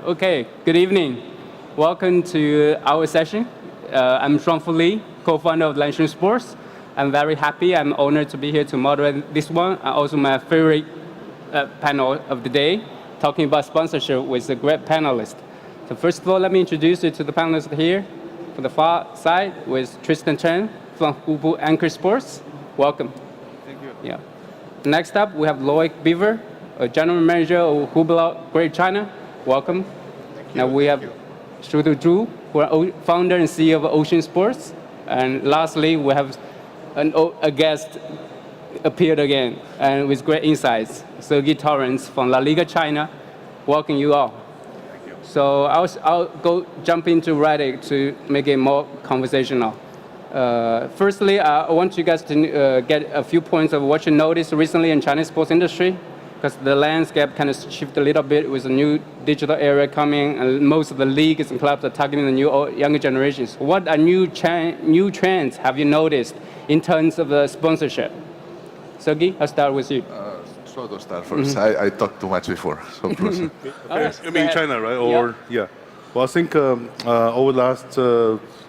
Okay, good evening. Welcome to our session. I'm Shuangfu Li, co-founder of Lanshun Sports. I'm very happy. I'm honored to be here to moderate this one. Also my favorite panel of the day, talking about sponsorship with a great panelist. So first of all, let me introduce you to the panelists here. For the far side with Tristan Chen from Hubu Anchor Sports. Welcome. Thank you. Yeah. Next up, we have Loic Beaver, a general manager of Hublot Great China. Welcome. Thank you. Now we have Shudu Zhu, who are founder and CEO of Ocean Sports. And lastly, we have a guest appeared again and with great insights, Sergey Torrance from La Liga China. Welcome you all. Thank you. So I'll jump into Reddit to make it more conversational. Firstly, I want you guys to get a few points of what you noticed recently in Chinese sports industry, because the landscape kind of shifted a little bit with the new digital era coming, and most of the leagues and clubs are targeting the younger generations. What are new trends have you noticed in terms of sponsorship? Sergey, I'll start with you. Try to start first. I talked too much before, so please. I mean China, right? Or yeah. Well, I think over the last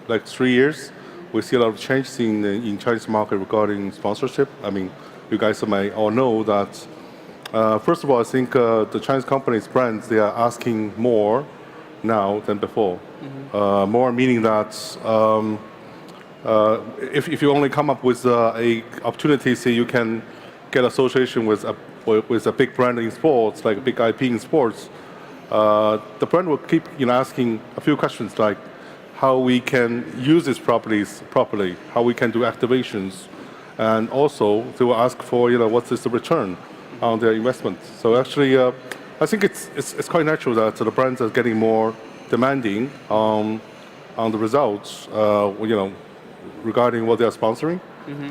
like 3 years, we see a lot of changes in Chinese market regarding sponsorship. I mean, you guys may all know that. First of all, I think the Chinese companies, brands, they are asking more now than before. More meaning that if you only come up with a opportunity, say you can get association with a big brand in sports, like a big IP in sports, the brand will keep asking a few questions like how we can use these properties properly, how we can do activations, and also they will ask for what is the return on their investment. So actually, I think it's quite natural that the brands are getting more demanding on the results, regarding what they are sponsoring,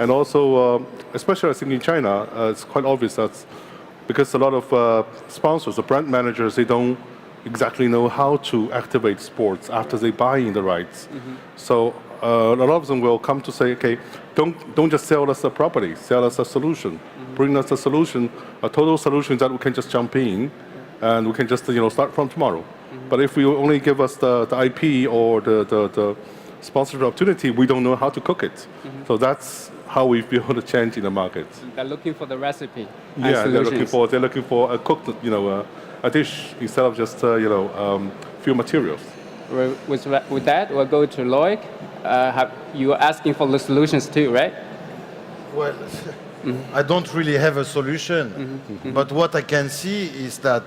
and also especially I think in China, it's quite obvious that because a lot of sponsors, the brand managers, they don't exactly know how to activate sports after they buy in the rights. So a lot of them will come to say, okay, don't just sell us a property, sell us a solution. Bring us a solution, a total solution that we can just jump in, and we can just start from tomorrow. But if you only give us the IP or the sponsorship opportunity, we don't know how to cook it. So that's how we feel the change in the market. They're looking for the recipe. Yeah, they're looking for a cooked, a dish instead of just few materials. With that, we'll go to Loic. You are asking for the solutions too, right? Well, I don't really have a solution, but what I can see is that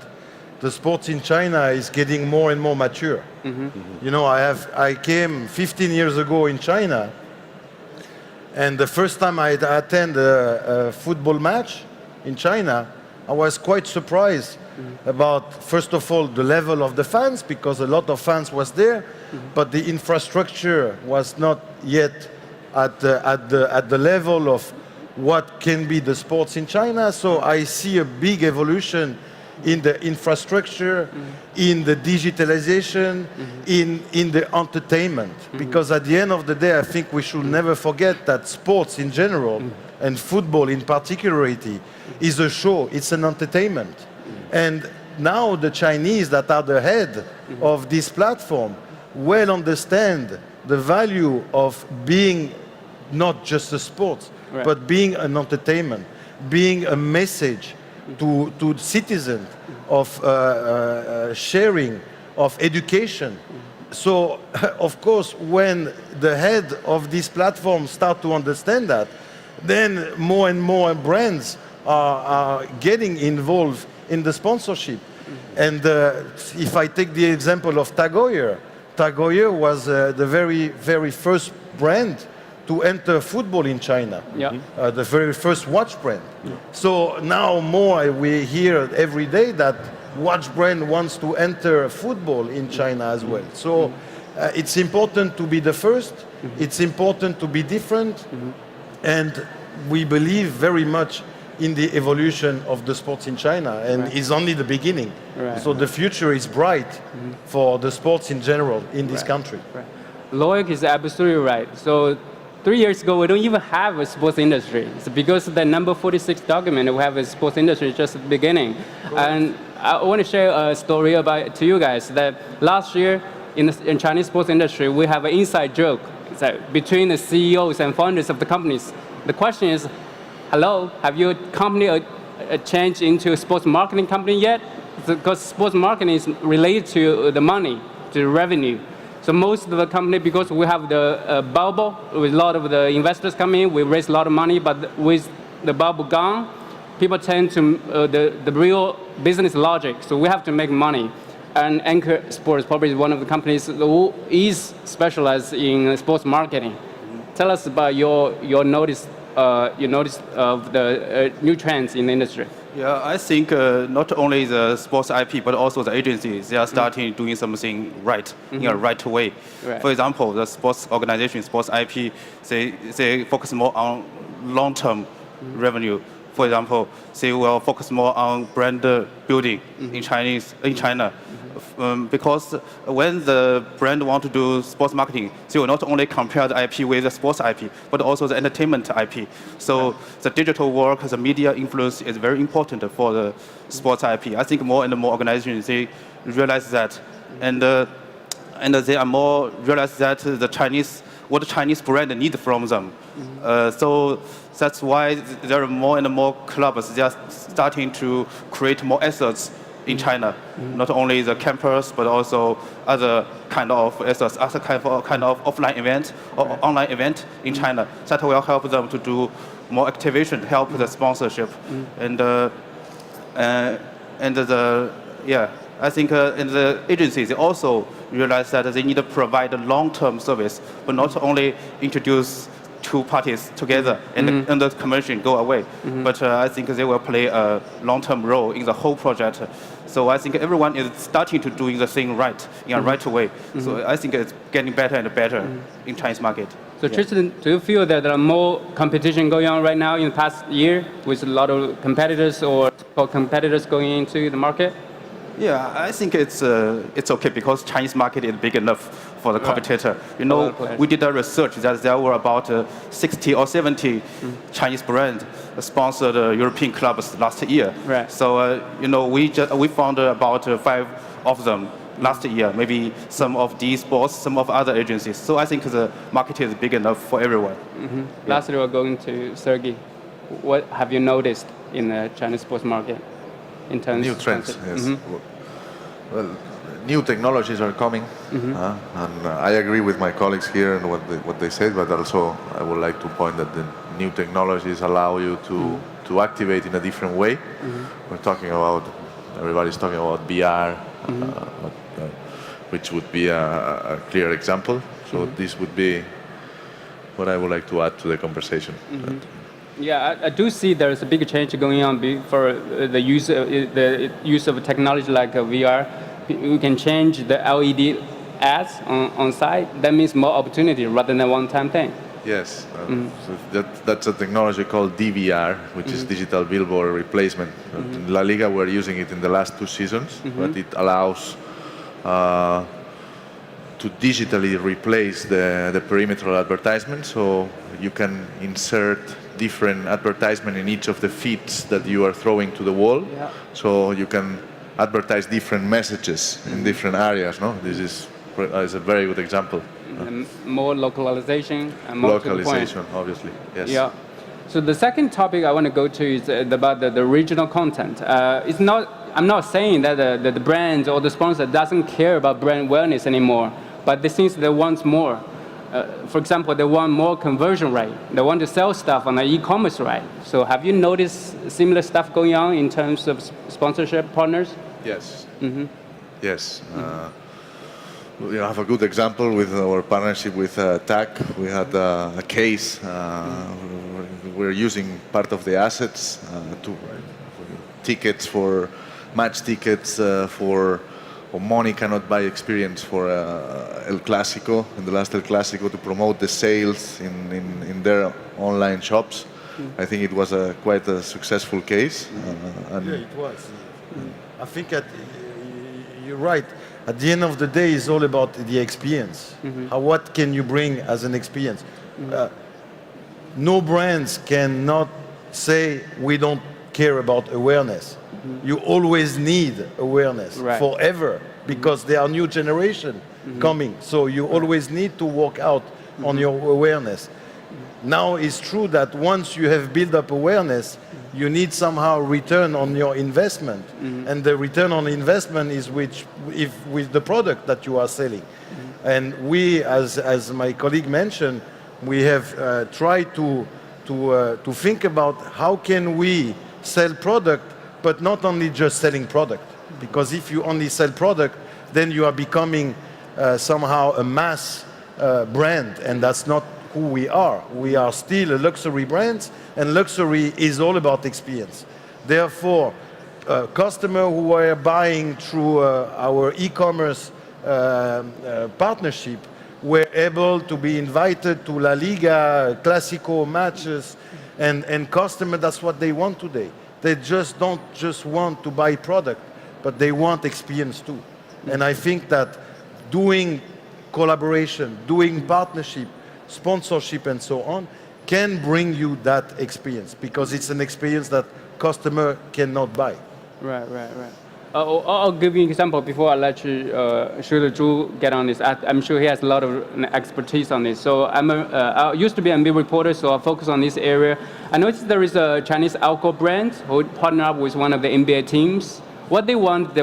the sports in China is getting more and more mature. I came 15 years ago in China, and the first time I attended a football match in China, I was quite surprised about, first of all, the level of the fans, because a lot of fans was there, but the infrastructure was not yet at the level of what can be the sports in China. So I see a big evolution in the infrastructure, in the digitalization, in the entertainment. Because at the end of the day, I think we should never forget that sports in general, and football in particularity, is a show, it's an entertainment. And now the Chinese that are the head of this platform well understand the value of being not just a sport, but being an entertainment, being a message to citizens of sharing, of education. So, of course, when the head of this platform start to understand that, then more and more brands are getting involved in the sponsorship. And if I take the example of TAG Heuer was the very, very first brand to enter football in China, the very first watch brand. So now more we hear every day that watch brand wants to enter football in China as well. So it's important to be the first, it's important to be different, and we believe very much in the evolution of the sports in China, and it's only the beginning. So the future is bright for the sports in general in this country. Loic is absolutely right. So 3 years ago, we don't even have a sports industry. It's because of the number 46 document, we have a sports industry just at the beginning. And I want to share a story to you guys that last year in Chinese sports industry, we have an inside joke that between the CEOs and founders of the companies. The question is, hello, have your company changed into a sports marketing company yet? Because sports marketing is related to the money, to revenue. So most of the company, because we have the bubble, with a lot of the investors coming in, we raise a lot of money, but with the bubble gone, people tend to, the real business logic, so we have to make money. And Anchor Sports probably is one of the companies who is specialized in sports marketing. Tell us about your notice of the new trends in the industry. Yeah, I think not only the sports IP, but also the agencies, they are starting doing something right, in a right way. Right. For example, the sports organization, sports IP, they focus more on long-term revenue. For example, they will focus more on brand building in China. Because when the brand want to do sports marketing, they will not only compare the IP with the sports IP, but also the entertainment IP. So the digital work, the media influence is very important for the sports IP. I think more and more organizations, they realize that, and they are more realize that what the Chinese brand need from them. So that's why there are more and more clubs. They are starting to create more assets in China, not only the campus, but also other kind of assets, other kind of offline event or online event in China that will help them to do more activation, help the sponsorship, I think in the agencies, they also realize that they need to provide a long-term service, but not only introduce two parties together and the commission go away. But I think they will play a long-term role in the whole project. So I think everyone is starting to doing the thing right, in a right way. So I think it's getting better and better in Chinese market. So Tristan, do you feel that there are more competition going on right now in the past year with a lot of competitors or competitors going into the market? Yeah, I think it's okay because Chinese market is big enough for the competitor. You know, we did a research that there were about 60 or 70 Chinese brands sponsored European clubs last year. Right. So we found about 5 of them last year. Maybe some of these sports, some of other agencies. So I think the market is big enough for everyone. Yeah. Lastly, we're going to Sergey. What have you noticed in the Chinese sports market? In terms New trends, yes. Well, new technologies are coming, and I agree with my colleagues here and what they said, but also I would like to point that the new technologies allow you to activate in a different way. We're talking about, everybody's talking about VR, which would be a clear example. So this would be what I would like to add to the conversation. Yeah, I do see there's a big change going on for the use of technology like VR. We can change the LED ads on site. That means more opportunity rather than a one-time thing. Yes, so that's a technology called DVR, which is digital billboard replacement. In La Liga, we're using it in the last 2 seasons, but it allows to digitally replace the perimeter advertisement, so you can insert different advertisement in each of the feeds that you are throwing to the wall. Yeah. So you can advertise different messages in different areas. No, this is a very good example. And more localization and more localization, obviously. Yes. Yeah. So the second topic I want to go to is about the regional content. It's not. I'm not saying that the brand or the sponsor doesn't care about brand awareness anymore, but they think they want more. For example, they want more conversion rate. They want to sell stuff on the e-commerce rate. So have you noticed similar stuff going on in terms of sponsorship partners? Yes. Yes. We have a good example with our partnership with TAC. We had a case. We're using part of the assets to tickets for match tickets or money cannot buy experience for El Clásico, in the last El Clásico, to promote the sales in their online shops. I think it was quite a successful case. Yeah, it was. I think you're right. At the end of the day, it's all about the experience. What can you bring as an experience? No brands cannot say we don't care about awareness. You always need awareness forever because there are new generation coming. So you always need to work out on your awareness. Now it's true that once you have built up awareness, you need somehow return on your investment. And the return on investment is with the product that you are selling. And we, as my colleague mentioned, we have tried to think about how can we sell product, but not only just selling product. Because if you only sell product, then you are becoming somehow a mass brand, and that's not who we are. We are still a luxury brand, and luxury is all about experience. Therefore, customers who are buying through our e-commerce partnership were able to be invited to La Liga, Clásico matches, and customers, that's what they want today. They just don't just want to buy product, but they want experience too. And I think that doing collaboration, doing partnership, sponsorship and so on can bring you that experience because it's an experience that customer cannot buy. Right. I'll give you an example before I let you, Shooter Zhu get on this. I'm sure he has a lot of expertise on this. So I used to be an NBA reporter, so I focus on this area. I noticed there is a Chinese alcohol brand who partner up with one of the NBA teams. What they want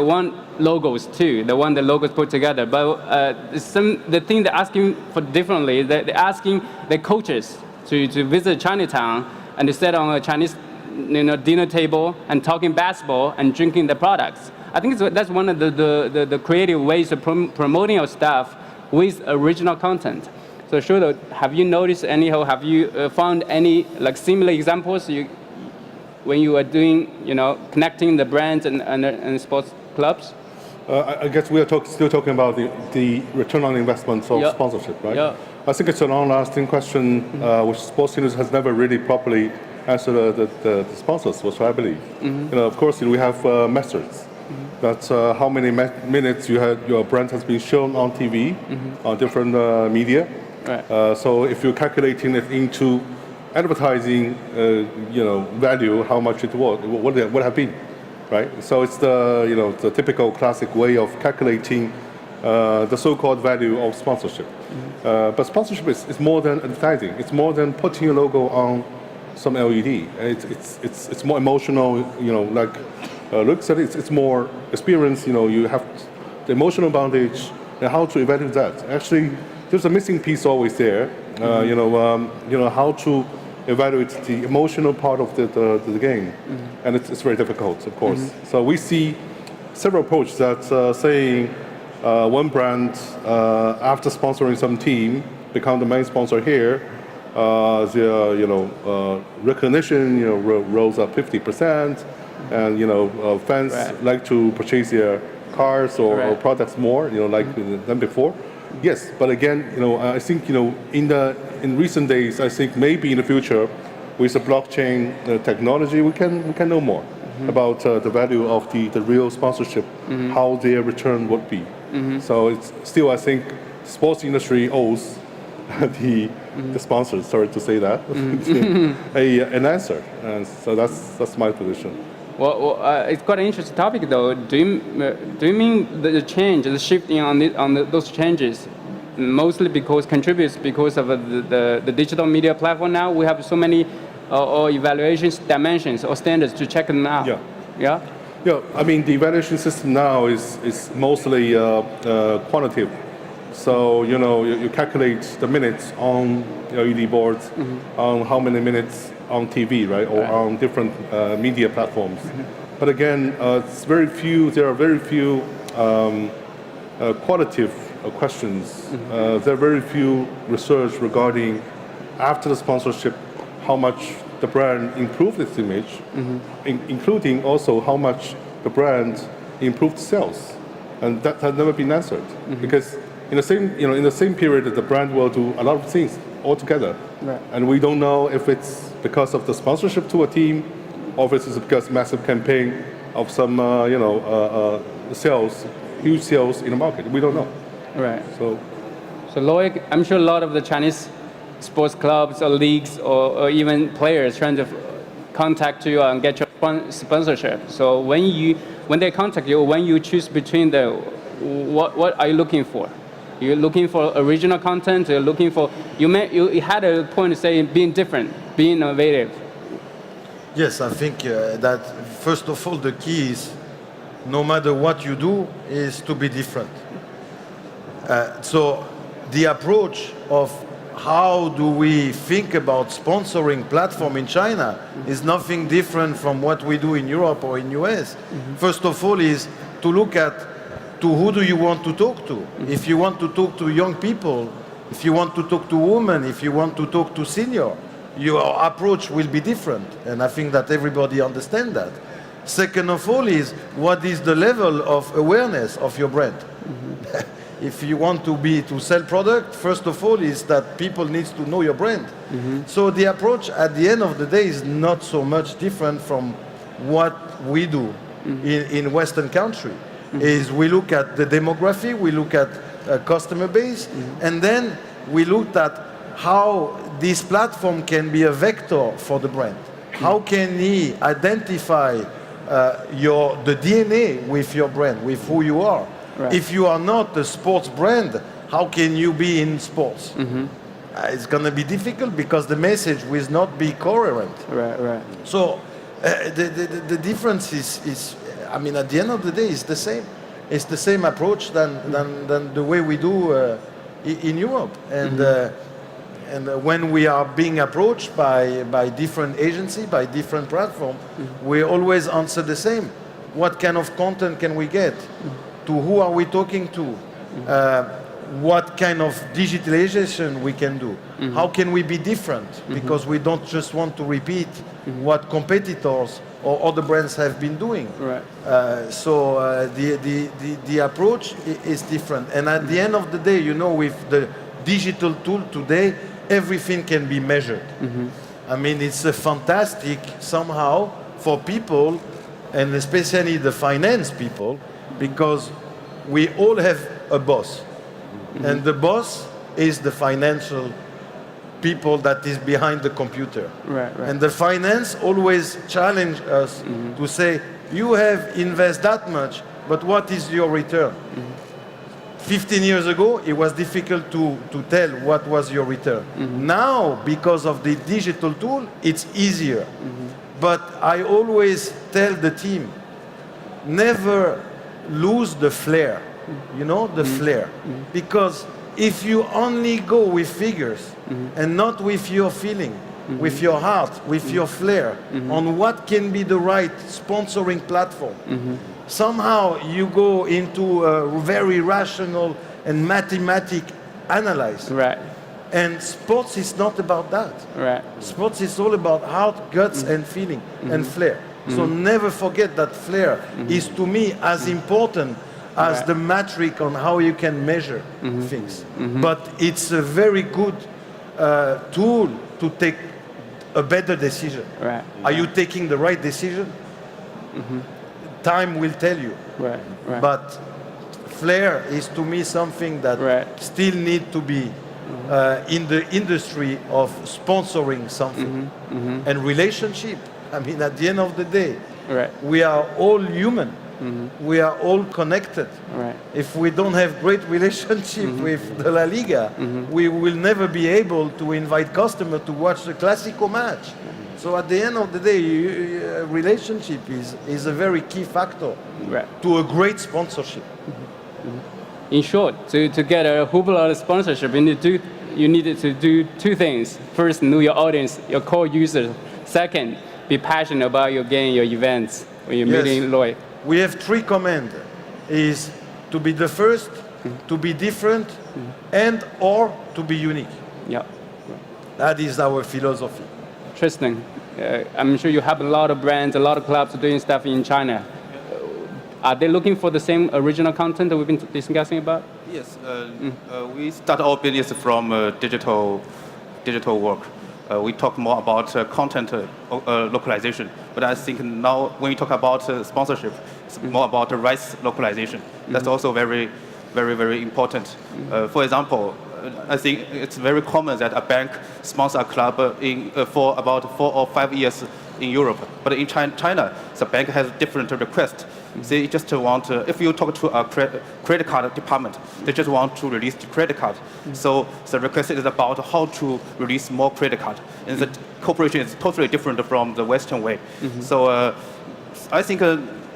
logos too. They want the logos put together. But the thing they're asking for differently, they're asking the coaches to visit Chinatown and to sit on a Chinese dinner table and talking basketball and drinking the products. I think that's one of the creative ways of promoting your stuff with original content. So Shooter, have you noticed have you found any similar examples when you are doing, connecting the brands and sports clubs? I guess we are still talking about the return on investment of sponsorship, right? Yeah. I think it's a long-lasting question which sports industry has never really properly answered the sponsors, which I believe. Of course, we have methods. That's how many minutes your brand has been shown on TV, on different media. Right. So if you're calculating it into advertising, value, how much it would have been, right? So it's the typical classic way of calculating the so-called value of sponsorship. But sponsorship is more than advertising. It's more than putting a logo on some LED. It's more emotional. Luke said, it's more experience. You have the emotional bondage and how to evaluate that. Actually, there's a missing piece always there. How to evaluate the emotional part of the game, and it's very difficult, of course. So we see several approaches that saying one brand after sponsoring some team become the main sponsor here, their recognition rose up 50%, and fans like to purchase their cars or products more than before. Yes, but again, I think in recent days, I think maybe in the future, with the blockchain technology, we can know more about the value of the real sponsorship, how their return would be. So it's still, I think, sports industry owes the sponsors, sorry to say that, an answer. And so that's my position. Well, it's quite an interesting topic, though. Do you mean the shifting on those changes, mostly contributes because of the digital media platform now? We have so many or evaluations, dimensions, or standards to check them out. Yeah. I mean, the evaluation system now is mostly quantitative. So you calculate the minutes on LED boards, on how many minutes on TV, right, or on different media platforms. But again, there are very few qualitative questions. There are very few research regarding after the sponsorship, how much the brand improved its image, including also how much the brand improved sales, and that has never been answered because in the same period the brand will do a lot of things altogether, and we don't know if it's because of the sponsorship to a team, or if it's because massive campaign of some huge sales in the market. We don't know. Right. So Loic, I'm sure a lot of the Chinese sports clubs or leagues or even players trying to contact you and get your sponsorship. So when they contact you, when you choose between the, what are you looking for? You're looking for original content. You're looking for you had a point to say being different, being innovative. Yes, I think that first of all the key is no matter what you do is to be different. So the approach of how do we think about sponsoring platform in China is nothing different from what we do in Europe or in US. First of all is to look at to who do you want to talk to. If you want to talk to young people, if you want to talk to women, if you want to talk to senior, your approach will be different. And I think that everybody understands that. Second of all is what is the level of awareness of your brand. If you want to sell product, first of all is that people need to know your brand. So the approach at the end of the day is not so much different from what we do in Western country. Is we look at the demography, we look at customer base, and then we looked at how this platform can be a vector for the brand. How can he identify the DNA with your brand, with who you are? Right. If you are not a sports brand, how can you be in sports? It's going to be difficult because the message will not be coherent. Right. So the difference is, I mean, at the end of the day, it's the same. It's the same approach than the way we do in Europe. And when we are being approached by different agencies, by different platforms, we always answer the same. What kind of content can we get? To who are we talking to? What kind of digitalization we can do? How can we be different? Because we don't just want to repeat what competitors or other brands have been doing. Right. So the approach is different. And at the end of the day, you know, with the digital tool today, everything can be measured. I mean, it's a fantastic somehow for people, and especially the finance people, because we all have a boss. And the boss is the financial people that is behind the computer. Right. And the finance always challenge us to say, you have invest that much, but what is your return? 15 years ago, it was difficult to tell what was your return. Now, because of the digital tool, it's easier. But I always tell the team, never lose the flair, you know, the flair. Because if you only go with figures and not with your feeling, with your heart, with your flair, on what can be the right sponsoring platform, somehow you go into a very rational and mathematic analyze. Right. And sports is not about that. Right. Sports is all about heart, guts, and feeling, and flair. So never forget that flair is, to me, as important as the metric on how you can measure things. But it's a very good tool to take a better decision. Right. Are you taking the right decision? Time will tell you. Right. But flair is, to me, something that still need to be in the industry of sponsoring something. And relationship, I mean, at the end of the day, we are all human. We are all connected. If we don't have great relationship with the La Liga, we will never be able to invite customers to watch the Clásico match. So at the end of the day, relationship is a very key factor to a great sponsorship. In short, to get a Hubler sponsorship, you needed to do two things. First, know your audience, your core users. Second, be passionate about your game, your events, when you're meeting Lloyd. We have three commands: is to be the first, to be different, and or to be unique. Yeah. That is our philosophy. Interesting. I'm sure you have a lot of brands, a lot of clubs doing stuff in China. Are they looking for the same original content that we've been discussing about? Yes, we start our business from digital work. We talk more about content localization, but I think now when we talk about sponsorship, it's more about the rights localization. That's also very, very, very important. For example, I think it's very common that a bank sponsors a club for about 4 or 5 years in Europe. But in China, the bank has different requests. They just want, if you talk to a credit card department, they just want to release the credit card. So the request is about how to release more credit card. And the cooperation is totally different from the Western way. So I think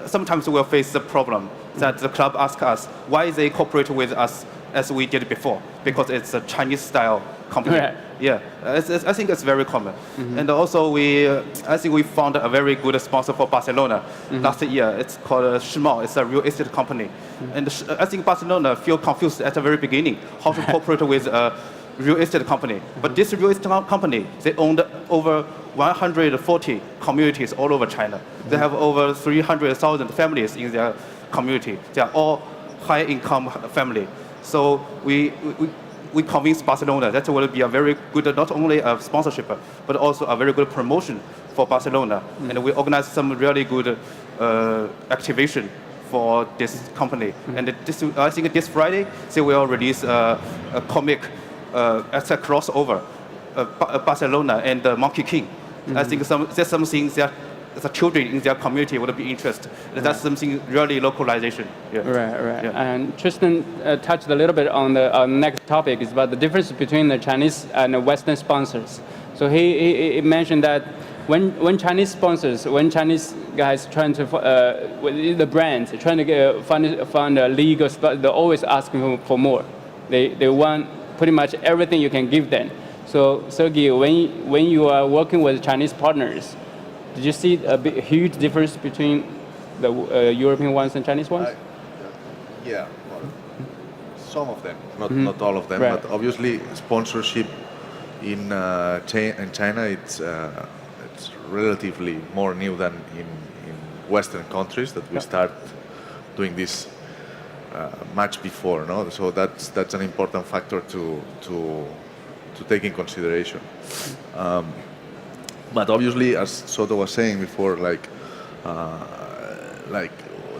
sometimes we'll face the problem that the club asks us why they cooperate with us as we did before, because it's a Chinese style company. Right. Yeah, I think it's very common. And also I think we found a very good sponsor for Barcelona last year. It's called Shimao. It's a real estate company. And I think Barcelona feel confused at the very beginning how to cooperate with a real estate company. But this real estate company, they owned over 140 communities all over China. They have over 300,000 families in their community. They are all high income family. So we convinced Barcelona that will be a very good, not only a sponsorship, but also a very good promotion for Barcelona. And we organized some really good activation for this company. And I think this Friday, they will release a comic as a crossover, Barcelona and Monkey King. I think there's something that the children in their community would be interested. That's something really localization. Yeah. Right. Yeah. And Tristan touched a little bit on the next topic, is about the difference between the Chinese and the Western sponsors. So he mentioned that when Chinese sponsors, when Chinese guys trying to the brands trying to find a league, they're always asking for more. They want pretty much everything you can give them. So Sergey, when you are working with Chinese partners, did you see a huge difference between the European ones and Chinese ones? Yeah, well, some of them, not all of them, Right. but obviously sponsorship in China, it's relatively more new than in Western countries, that we start doing this much before, no? So that's an important factor to take in consideration. But obviously, as Soto was saying before, like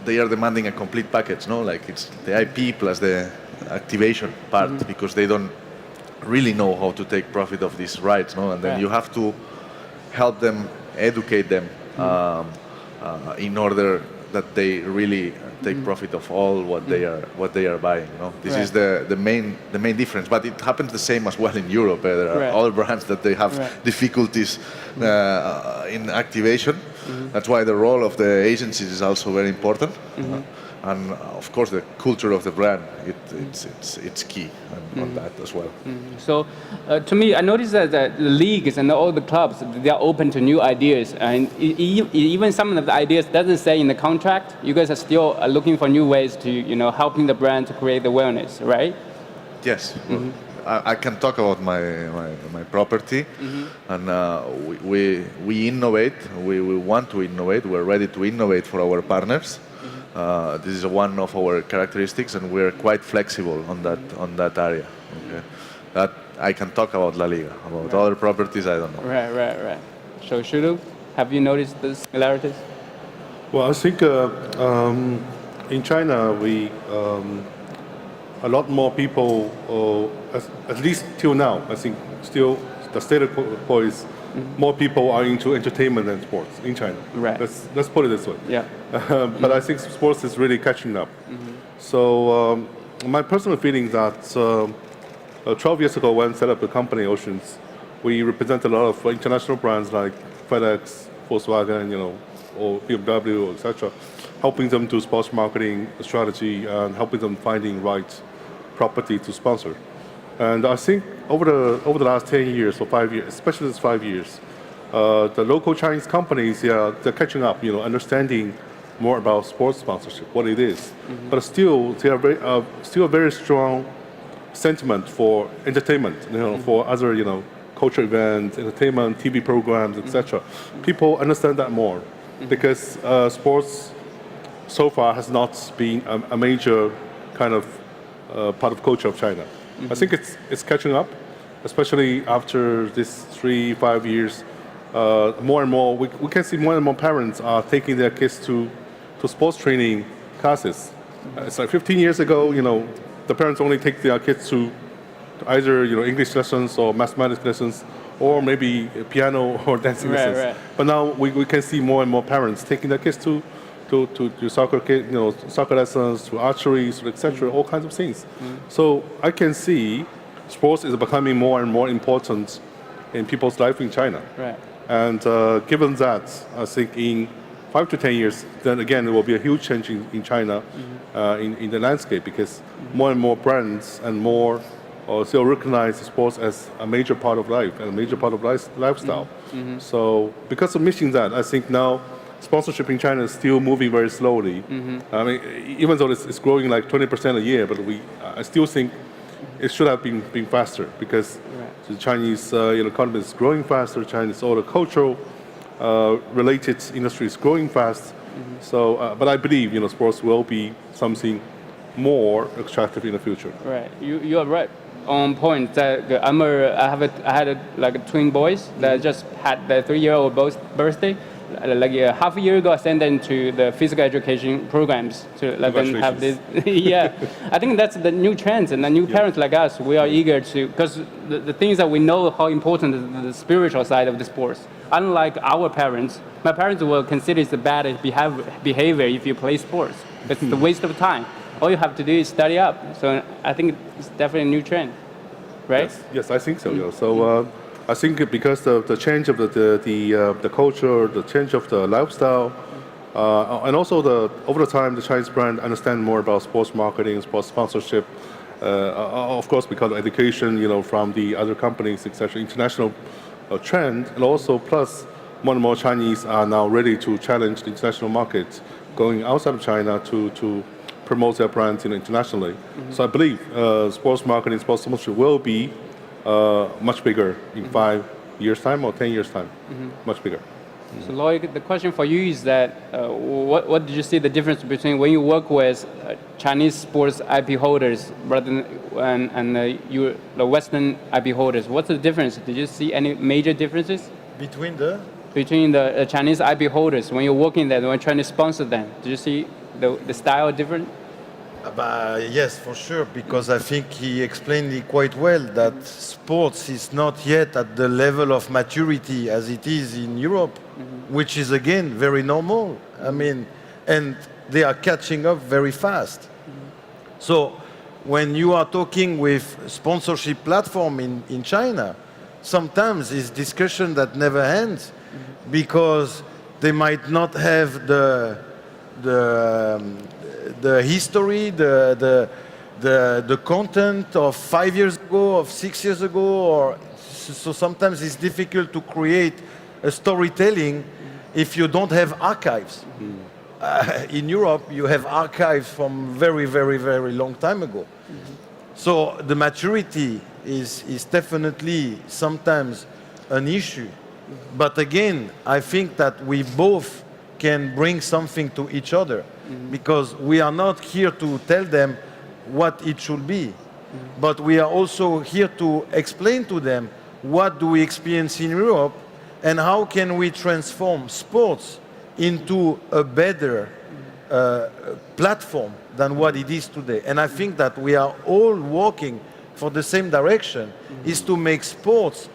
they are demanding a complete package, no? Like it's the IP plus the activation part, because they don't really know how to take profit of these rights, no? And then you have to help them, educate them in order that they really take profit of all what they are buying. No? This is the main difference. But it happens the same as well in Europe. There are other brands that they have difficulties in activation. That's why the role of the agencies is also very important. And of course, the culture of the brand, it's key on that as well. So, to me, I noticed that the leagues and all the clubs, they are open to new ideas, and even some of the ideas doesn't say in the contract. You guys are still looking for new ways to, helping the brand to create the awareness, right? Yes. I can talk about my property, and we innovate. We want to innovate. We're ready to innovate for our partners. This is one of our characteristics, and we're quite flexible on that area. Okay? That I can talk about La Liga. About other properties, I don't know. Right. So, Shudu, have you noticed the similarities? Well, I think in China, a lot more people, at least till now, I think still the status quo is more people are into entertainment than sports in China. Right. Let's put it this way. Yeah. But I think sports is really catching up. So my personal feeling is that 12 years ago, when I set up the company Oceans, we represent a lot of international brands like FedEx, Volkswagen, or BMW, etc., helping them do sports marketing strategy and helping them finding right property to sponsor. And I think over the last 10 years or 5 years, especially this 5 years, the local Chinese companies, they're catching up, understanding more about sports sponsorship, what it is. But still, they are still a very strong sentiment for entertainment, for other, culture events, entertainment, TV programs, etc. People understand that more because sports so far has not been a major kind of part of culture of China. I think it's catching up, especially after this 3-5 years. More and more, we can see more and more parents are taking their kids to sports training classes. It's like 15 years ago, the parents only take their kids to either English lessons or mathematics lessons or maybe piano or dancing lessons. Right. But now we can see more and more parents taking their kids to soccer lessons, to archery, etc., all kinds of things. So I can see sports is becoming more and more important in people's life in China. Right. And given that, I think in 5 to 10 years, then again, there will be a huge change in China in the landscape, because more and more brands and more still recognize sports as a major part of life and a major part of lifestyle. So because of missing that, I think now sponsorship in China is still moving very slowly. I mean, even though it's growing like 20% a year, but I still think it should have been faster, because the Chinese economy is growing faster. Chinese all the cultural related industry is growing fast. So, but I believe sports will be something more attractive in the future. Right. You are right on point. That I had like twin boys that just had their 3-year-old birthday. Like half a year ago, I sent them to the physical education programs to let them have this. Yeah, I think that's the new trends, and the new parents like us, we are eager to, because the things that we know how important is the spiritual side of the sports. Unlike our parents, my parents will consider it's a bad behavior if you play sports. It's a waste of time. All you have to do is study up. So I think it's definitely a new trend, right? Yes, I think so. So. I think because of the change of the culture, the change of the lifestyle, and also over the time the Chinese brand understand more about sports marketing, sports sponsorship. Of course, because of education, from the other companies, etc. International trend, and also plus more and more Chinese are now ready to challenge the international market, going outside of China to promote their brands internationally. So I believe sports marketing, sports sponsorship will be much bigger in 5 years' time or 10 years' time, much bigger. So Lloyd, the question for you is that what did you see the difference between when you work with Chinese sports IP holders rather than the Western IP holders? What's the difference? Did you see any major differences Between the Chinese IP holders when you're working there, when you're trying to sponsor them? Did you see the style different? Yes, for sure, because I think he explained it quite well that sports is not yet at the level of maturity as it is in Europe, which is again very normal. I mean, and they are catching up very fast. So when you are talking with sponsorship platform in China, sometimes it's discussion that never ends, because they might not have the history, the content of 5 years ago, of 6 years ago, or so sometimes it's difficult to create a storytelling if you don't have archives. In Europe, you have archives from very, very, very long time ago. So the maturity is definitely sometimes an issue. But again, I think that we both can bring something to each other, because we are not here to tell them what it should be, but we are also here to explain to them what do we experience in Europe and how can we transform sports into a better platform than what it is today. And I think that we are all walking for the same direction, is to make sports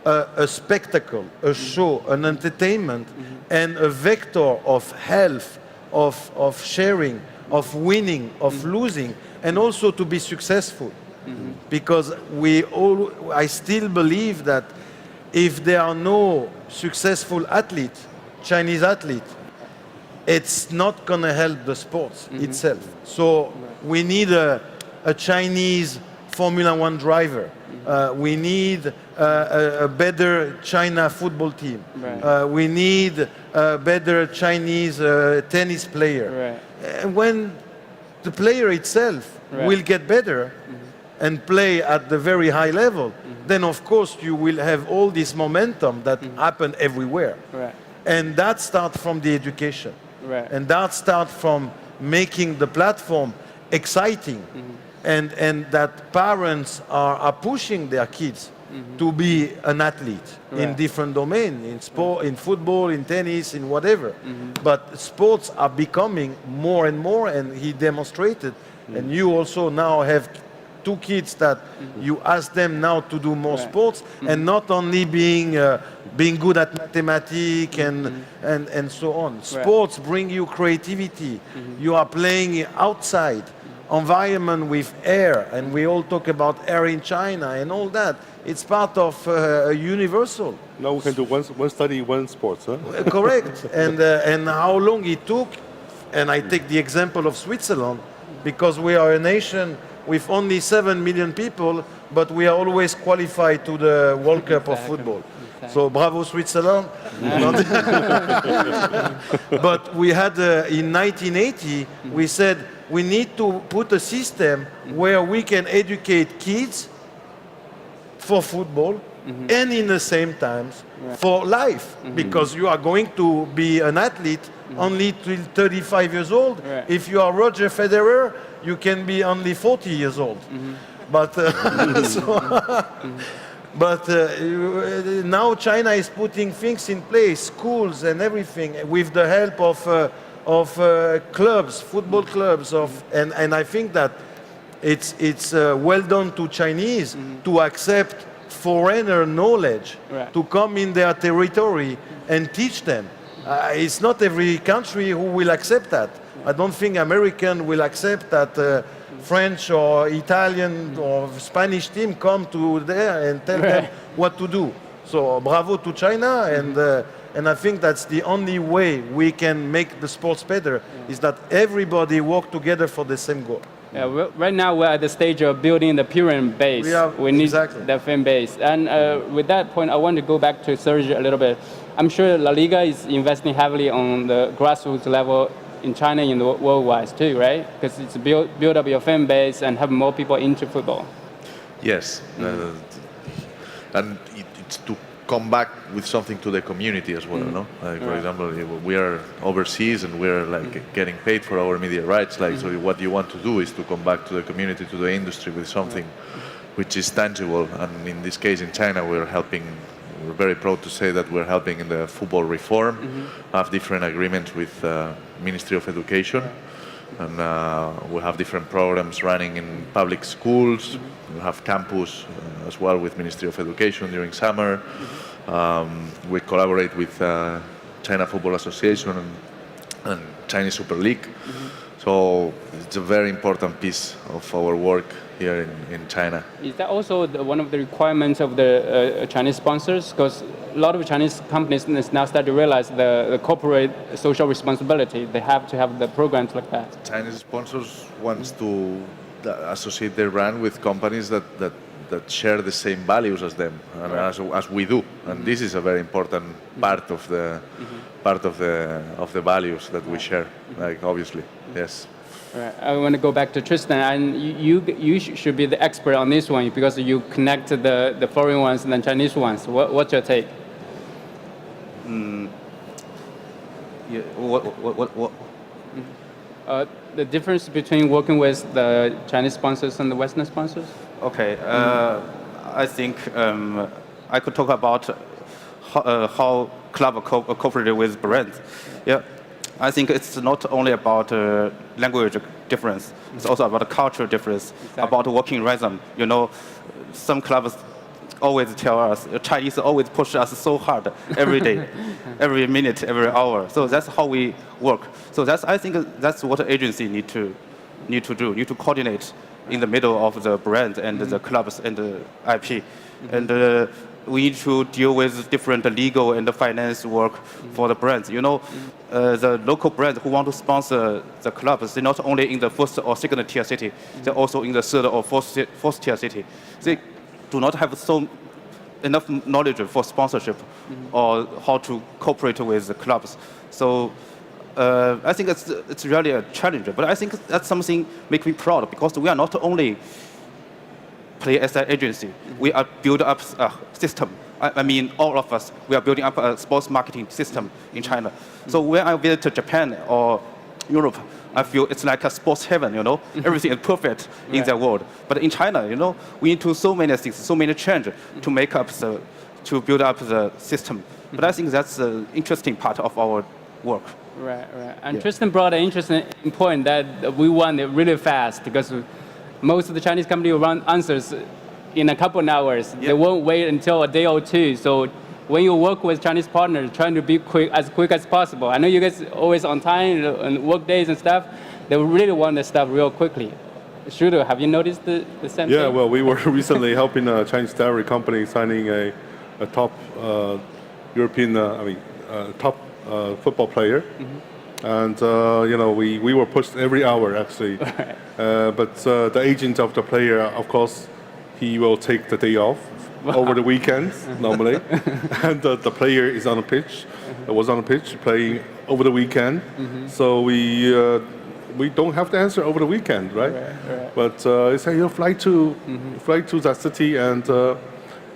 a spectacle, a show, an entertainment, and a vector of health, of sharing, of winning, of losing, and also to be successful. Because I still believe that if there are no successful athletes, Chinese athletes, it's not going to help the sports itself. So we need a Chinese Formula One driver. We need a better China football team. Right. We need a better Chinese tennis player. Right. And when the player itself will get better and play at the very high level, then of course you will have all this momentum that happen everywhere. Right. And that starts from the education. Right. And that starts from making the platform exciting. And that parents are pushing their kids to be an athlete in different domains, in sport, in football, in tennis, in whatever. But sports are becoming more and more, and he demonstrated, and you also now have two kids that you ask them now to do more Right. sports and not only being good at mathematics and so on. Sports bring you creativity. You are playing outside environment with air, and we all talk about air in China and all that. It's part of a universal. Now we can do one study, one sports, huh? Correct. And how long it took, and I take the example of Switzerland, because we are a nation with only 7 million people, but we are always qualified to the World Cup of football. So bravo Switzerland. But we had, in 1980, we said we need to put a system where we can educate kids for football and in the same time for life, because you are going to be an athlete only till 35 years old. Right. If you are Roger Federer, you can be only 40 years old. But now China is putting things in place, schools and everything, with the help of clubs, football clubs, and I think that it's well done to Chinese to accept foreigner knowledge, Right. to come in their territory and teach them. It's not every country who will accept that. I don't think American will accept that French or Italian or Spanish team come to there and tell them what to do. So bravo to China, and I think that's the only way we can make the sports better, is that everybody work together for the same goal. Yeah, right now we're at the stage of building the pyramid base. We need exactly. the fan base. And with that point, I want to go back to Serge a little bit. I'm sure La Liga is investing heavily on the grassroots level in China and worldwide too, right? Because it's build up your fan base and have more people into football. Yes, and it's to come back with something to the community as well, no? Like, for example, we are overseas and we're like getting paid for our media rights. Like, so what you want to do is to come back to the community, to the industry with something which is tangible. And in this case, in China, we're helping. We're very proud to say that we're helping in the football reform, have different agreements with Ministry of Education, and we have different programs running in public schools. We have campus as well with Ministry of Education during summer. We collaborate with China Football Association and Chinese Super League. So it's a very important piece of our work here in China. Is that also one of the requirements of the Chinese sponsors? Because a lot of Chinese companies now start to realize the corporate social responsibility. They have to have the programs like that. Chinese sponsors wants to associate their brand with companies that share the same values as them and as we do, and this is a very important part of the values that we share. Like, obviously, yes. Right. I want to go back to Tristan, and you should be the expert on this one because you connect the foreign ones and the Chinese ones. What's your take? Yeah, what? The difference between working with the Chinese sponsors and the Western sponsors? Okay, I think I could talk about how club cooperate with brands. Yeah, I think it's not only about language difference. It's also about cultural difference, about working rhythm. You know, some clubs always tell us, Chinese always push us so hard every day, every minute, every hour. So that's how we work. So I think that's what the agency need to do, need to coordinate in the middle of the brand and the clubs and the IP. And we need to deal with different legal and finance work for the brands. You know, the local brands who want to sponsor the clubs, they're not only in the first or second tier city, they're also in the third or fourth tier city. They do not have enough knowledge for sponsorship or how to cooperate with the clubs. So I think it's really a challenge. But I think that's something make me proud because we are not only play as an agency. We are build up a system. I mean, all of us, we are building up a sports marketing system in China. So when I visit Japan or Europe, I feel it's like a sports heaven, you know. Everything is perfect in the world. But in China, you know, we need to so many things, so many change to make up to build up the system. But I think that's the interesting part of our work. Right. And Tristan brought an interesting point that we want it really fast because most of the Chinese company will run answers in a couple of hours. They won't wait until a day or two. So when you work with Chinese partners, trying to be quick as possible. I know you guys always on time and work days and stuff. They really want the stuff real quickly. Shudo, have you noticed the same thing? Yeah, well, we were recently helping a Chinese dairy company signing a top European, top football player. And, we were pushed every hour, actually. But the agent of the player, of course, he will take the day off over the weekends, normally. And the player is on the pitch, was on the pitch playing over the weekend. So we don't have to answer over the weekend, right? But they say, fly to that city and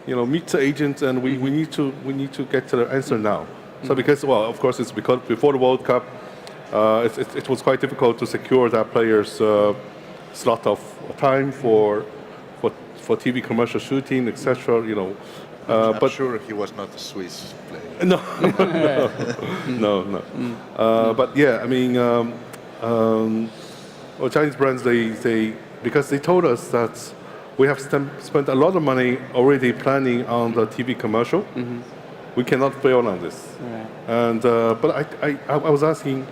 meet the agent, and we need to get to the answer now. So because, well, of course, it's because before the World Cup, it was quite difficult to secure that player's slot of time for TV commercial shooting, etc. I'm but sure he was not a Swiss player. No. But yeah, Chinese brands, they because they told us that we have spent a lot of money already planning on the TV commercial. We cannot fail on this. And but I was asking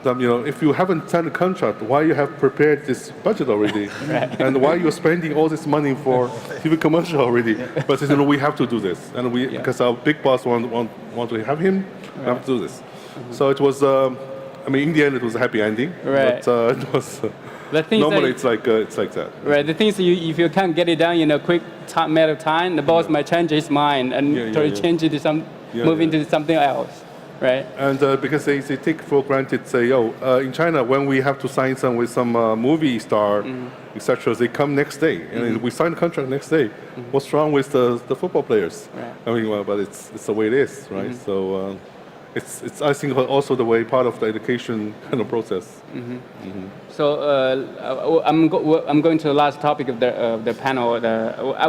them, if you haven't signed a contract, why you have prepared this budget already, and why you're spending all this money for TV commercial already? But they said, we have to do this, and because our big boss want to have him, we have to do this. So it was. In the end, it was a happy ending. But it was. Normally, it's like that. Right. The thing is, if you can't get it done in a quick matter of time, the boss might change his mind and change it to move into something else. Right. And because they take for granted, say, in China, when we have to sign with some movie star, etc., they come next day, and we sign the contract next day. What's wrong with the football players? Right. But it's the way it is, right? So it's I think also the way part of the education kind of process. So I'm going to the last topic of the panel.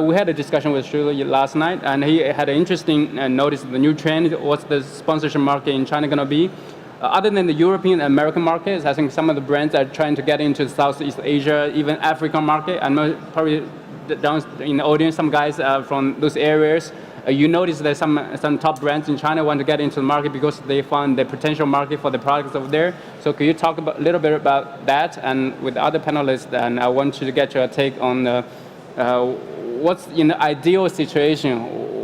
We had a discussion with Shulo last night, and he had an interesting notice of the new trend. What's the sponsorship market in China going to be? Other than the European and American markets, I think some of the brands are trying to get into Southeast Asia, even African market. I know probably down in the audience, some guys from those areas. You notice that some top brands in China want to get into the market because they found the potential market for the products over there. So could you talk a little bit about that? And with other panelists, and I want you to get your take on what's in the ideal situation,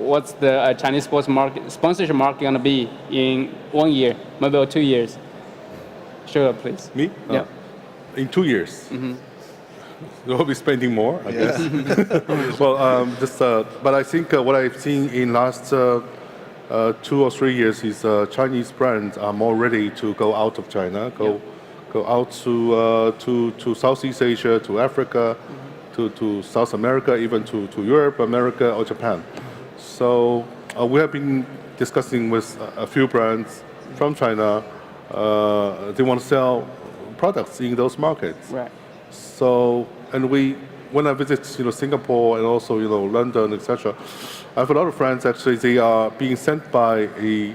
what's the Chinese sports market, sponsorship market going to be in 1 year, maybe or 2 years? Sure, please. Me? Yeah. In 2 years. We'll be spending more, I guess. Well, but I think what I've seen in last 2 or 3 years is Chinese brands are more ready to go out of China, go out to Southeast Asia, to Africa, to South America, even to Europe, America, or Japan. So we have been discussing with a few brands from China. They want to sell products in those markets. Right. So, and when I visit, Singapore and also, London, etc., I have a lot of friends actually. They are being sent by the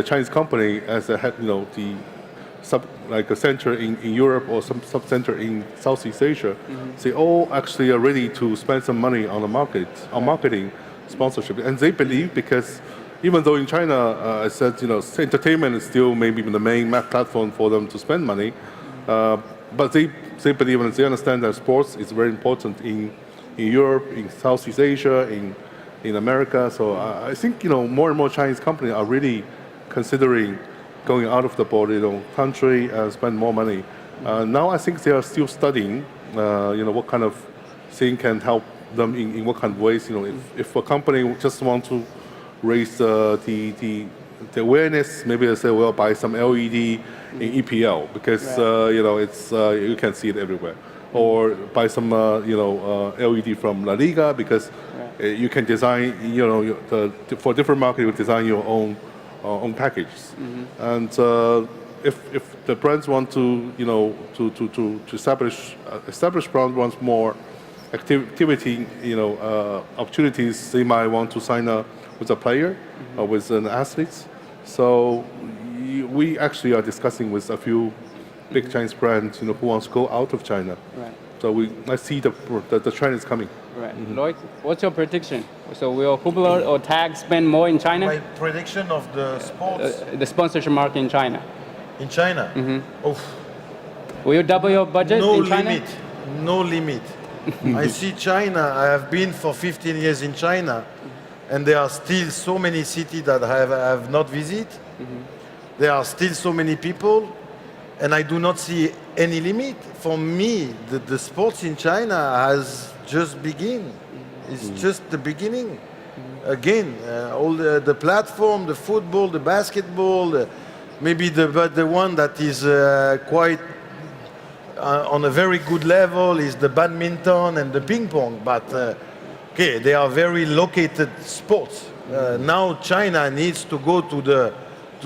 Chinese company as a head, a center in Europe or some sub center in Southeast Asia. They all actually are ready to spend some money on the market, on marketing, sponsorship, and they believe because even though in China, I said, entertainment is still maybe the main platform for them to spend money, but they believe and they understand that sports is very important in Europe, in Southeast Asia, in America. So I think more and more Chinese companies are really considering going out of the border, country and spend more money. Now I think they are still studying, what kind of thing can help them in what kind of ways. If a company just want to raise the awareness, maybe they say, well, buy some LED in EPL because it's you can see it everywhere, or buy some LED from La Liga because you can design for different market you design your own packages. And if the brands want to to establish brand wants more activity opportunities, they might want to sign up with a player or with an athlete. So we actually are discussing with a few big Chinese brands, who wants to go out of China. Right. I see the trend is coming. Right. Lloyd, what's your prediction? So will Hubler or Tag spend more in China? My prediction of the sports The sponsorship market in China. in China. Oh, Will you double your budget no in China? limit. No limit. I see China. I have been for 15 years in China, and there are still so many cities that I have not visited. There are still so many people, and I do not see any limit. For me, the sports in China has just begun. It's just the beginning. Again, all the platform, the football, the basketball, maybe the one that is quite on a very good level is the badminton and the ping pong. But okay, they are very located sports. Now China needs to go to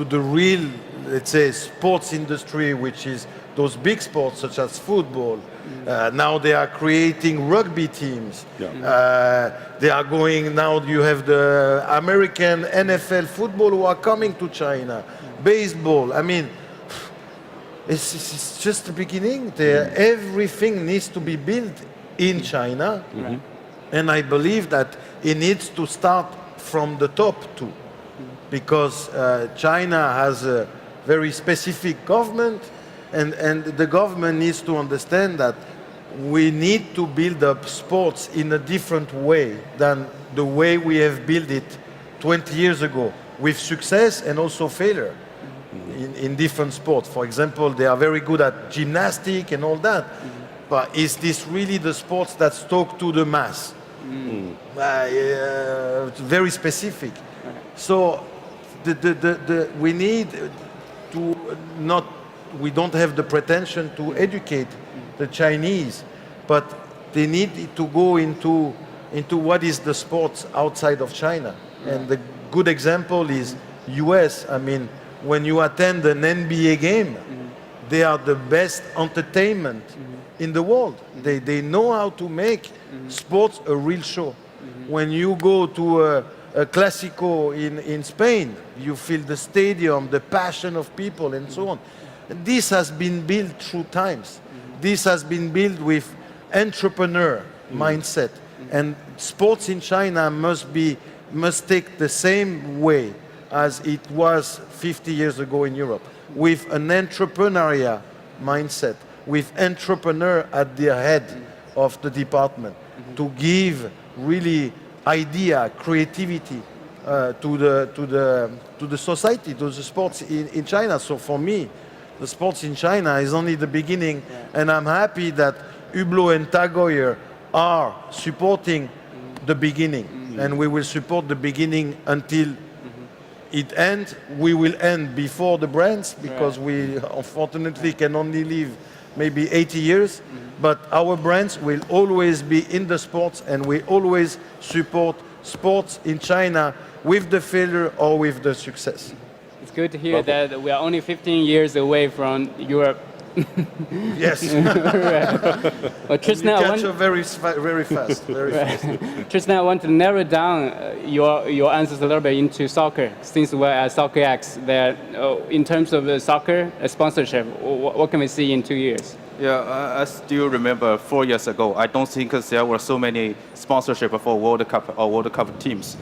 the real, let's say, sports industry, which is those big sports such as football. Now they are creating rugby teams. They are going, now you have the American NFL football who are coming to China. Baseball, I mean, it's just the beginning. Everything needs to be built in China. And I believe that it needs to start from the top too. Because China has a very specific government, and the government needs to understand that we need to build up sports in a different way than the way we have built it 20 years ago, with success and also failure in different sports. For example, they are very good at gymnastics and all that, but is this really the sports that talk to the mass? It's very specific. So we need to not, we don't have the pretension to educate the Chinese, but they need to go into what is the sports outside of China. And the good example is US. I mean, when you attend an NBA game, they are the best entertainment in the world. They know how to make sports a real show. When you go to a Clásico in Spain, you feel the stadium, the passion of people, and so on. This has been built through times. This has been built with entrepreneur mindset. And sports in China must take the same way as it was 50 years ago in Europe, with an entrepreneurial mindset, with entrepreneur at the head of the department, to give really idea, creativity to the society, to the sports in China. So for me, the sports in China is only the beginning, and I'm happy that Hublot and Tag Heuer are supporting the beginning, and we will support the beginning until it ends. We will end before the brands, because we unfortunately can only live maybe 80 years, but our brands will always be in the sports, and we always support sports in China with the failure or with the success. It's good to hear that we are only 15 years away from Europe. Yes. Well, Tristan, You catch up very fast, very fast. Tristan, I want to narrow down your answers a little bit into soccer, since we're at Soccerex. That in terms of the soccer sponsorship, what can we see in 2 years? Yeah, I still remember 4 years ago. I don't think there were so many sponsorship for World Cup or World Cup teams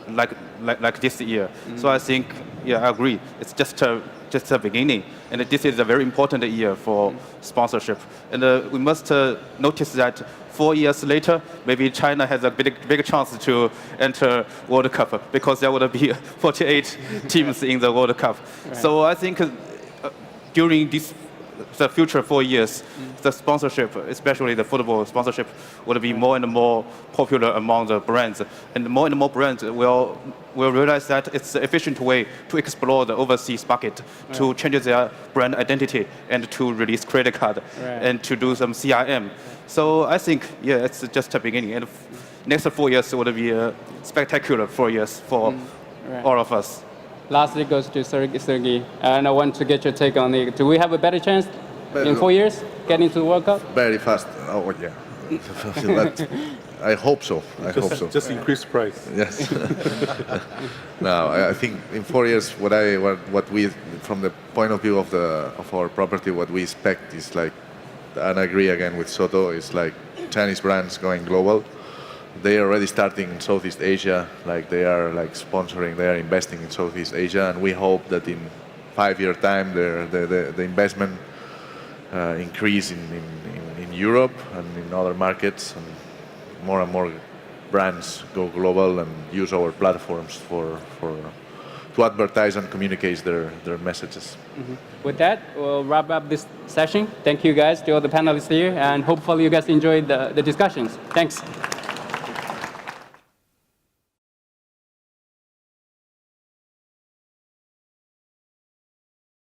like this year. So I think, yeah, I agree. It's just a beginning, and this is a very important year for sponsorship. And we must notice that 4 years later, maybe China has a big chance to enter World Cup, because there will be 48 teams in the World Cup. So I think during the future 4 years, the sponsorship, especially the football sponsorship, will be more and more popular among the brands. And more brands will realize that it's an efficient way to explore the overseas market, to change their brand identity, and to release credit card, and to do some CRM. So I think, yeah, it's just a beginning. And next 4 years will be a spectacular 4 years for all of us. Lastly goes to Sergey, and I want to get your take on it. Do we have a better chance in 4 years getting to the World Cup? Very fast. Oh, yeah. I hope so. Just increase price. Yes. No, I think in 4 years, what we, from the point of view of our property, what we expect is like and I agree again with Soto, it's like Chinese brands going global. They are already starting in Southeast Asia, like they are like sponsoring, they are investing in Southeast Asia, and we hope that in 5-year time the investment increase in Europe and in other markets, and more brands go global and use our platforms to advertise and communicate their messages. With that, we'll wrap up this session. Thank you guys to all the panelists here, and hopefully you guys enjoyed the discussions. Thanks.